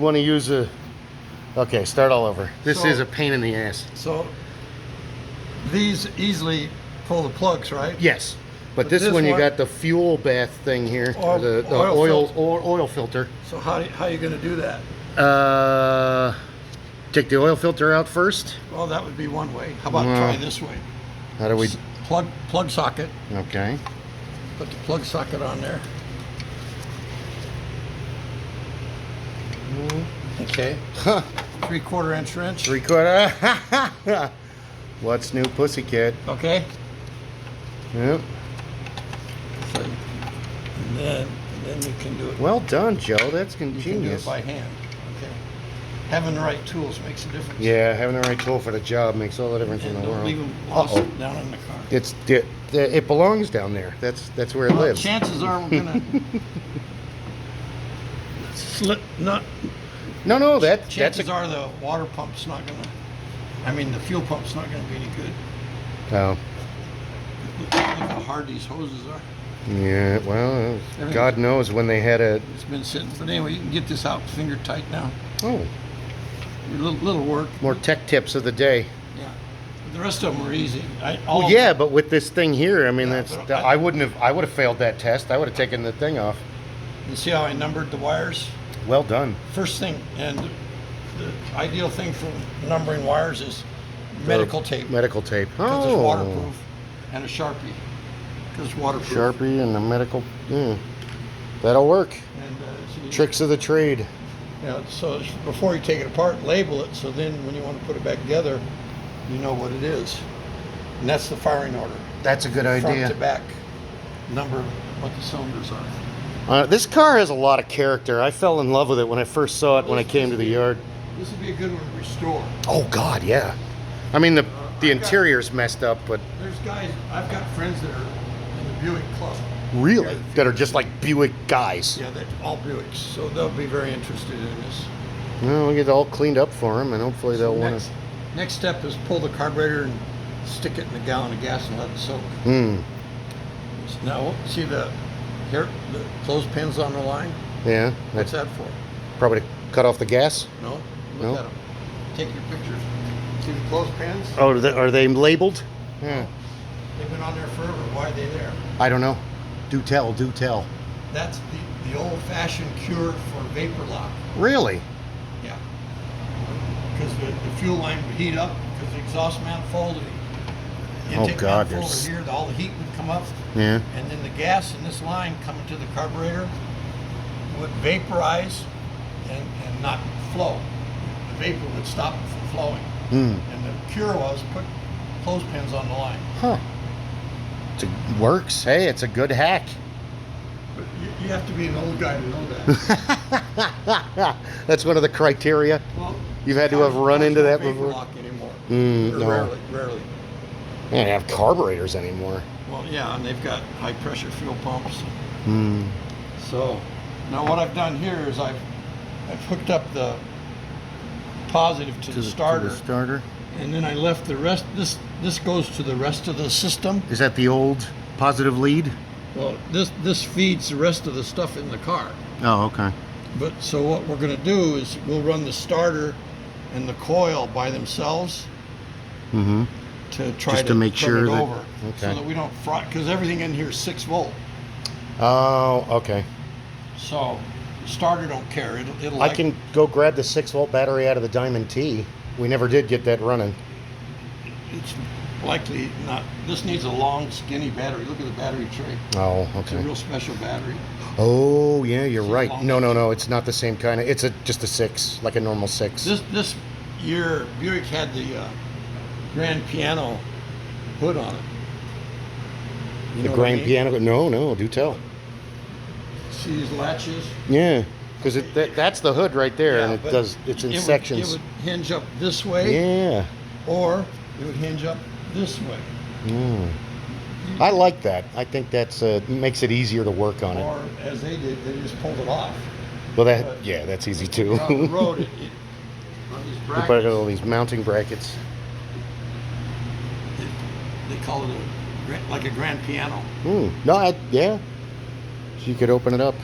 want to use a... Okay, start all over. This So- is a pain in the ass. So these easily pull the plugs, right? Yes, but But this this one you one- got the fuel bath thing here, Oil- the oil oil filter. So how are you going to do that? Take the oil filter out first. Well, that would be one way. How about Well, try this way? How do we? Plug socket. Okay. Put the plug socket on there. Okay. Huh. 3/4 inch wrench. 3/4. What's new, pussycat? Okay. Yep. So, and then you can do it. Well done, Joe. That's You can do it ingenious. by hand. Okay. Having the right tools makes a difference. Yeah, having the right tool for the job makes all the difference in And the don't world. leave them lost Uh-oh. down in the car. It belongs down there. That's where it Well, lives. chances are we're gonna slip. Not No, that's chances are the water pump's not gonna. I mean, the fuel pump's not gonna be any good. Oh, Look how hard these hoses are. yeah. Well, Everything- God knows when they had a. It's been sitting. But anyway, you can get this out finger tight now. Oh, A little work. more tech tips of the day. Yeah. The rest of them are easy. Well, yeah, but with this thing here, I mean, Yeah, that's. but I wouldn't have. I would have failed that test. I would have taken the thing off. You see how I numbered the wires? Well done. First thing, and the ideal thing for numbering wires is medical tape. Medical tape. Because Oh. it's waterproof. And a Sharpie. Because it's waterproof. Sharpie and the medical. That'll work. And, so you- Tricks of the trade. Yeah, so before you take it apart, label it, so then when you want to put it back together, you know what it is. And that's the firing order. That's a good Front to idea. back, number, what the cylinders are. This car has a lot of character. I fell in love with it when I first saw it when I came to the yard. This would be a good one to restore. Oh God, yeah. I mean the I've got- interior's messed up, but There's guys, I've got friends that are in the Buick club. really that are just like Buick guys. Yeah, they're all Buicks, so they'll be very interested in this. Well, we'll get it all cleaned up for them, and hopefully they'll want to. Next step is pull the carburetor and stick it in a gallon of gas and let it soak. Now, see the clothespins on the line? Yeah. What's That's that for? probably to cut off the gas. No? Look No? at them. Take your pictures. See the clothespins? Oh, are they labeled? Yeah. They've been on there forever. Why are they there? I don't know. Do tell. Do tell. That's the old-fashioned cure for vapor lock. Really? Yeah. Because the fuel line would heat up because the exhaust manifold and the Oh, intake God, manifold there's- here, all the heat would come up. Yeah. And then the gas in this line coming to the carburetor would vaporize and not flow. The vapor would stop it from flowing. And the cure was put clothespins on the line. Huh. It works. Hey, it's a good hack. But you have to be an old guy to know that. That's one of the criteria. Well, You've had to have run into that vapor before? lock anymore. Or No. Rarely. They don't have carburetors anymore. Well, yeah, and they've got high pressure fuel pumps. Hmm. So now what I've done here is I've hooked up the positive to the starter, To the starter. and then I left the rest. This goes to the rest of the system. Is that the old positive lead? Well, this feeds the rest of the stuff in the car. Oh, okay. But so what we're going to do is we'll run the starter and the coil by themselves Mm-hmm. to try Just to make turn sure it that- over, so okay. that we don't fry, because everything in here is 6 volt. Oh, okay. So the starter don't care. It'll I like, can go grab the 6-volt battery out of the Diamond T. We never did get that running. It's likely not. This needs a long, skinny battery. Look at the battery tray. Oh, It's a okay. real special battery. Oh, yeah, you're See right. how long No, it no, is? no. It's not the same kind of. It's just a 6, like a normal 6. This year, Buick had the grand piano hood on it. You The know what I grand mean? piano. No, do tell. See these latches? Yeah, because that's the hood right there, and but it's in it sections. Would hinge up this way, Yeah. or it would hinge up this way. Mm. I like that. I think that's makes it easier to work on it. Or as they did, they just pulled it off. Well, that's easy too. On the road, on these You put brackets, all these mounting brackets. they call it like a grand piano. No, yeah. So you could open it up.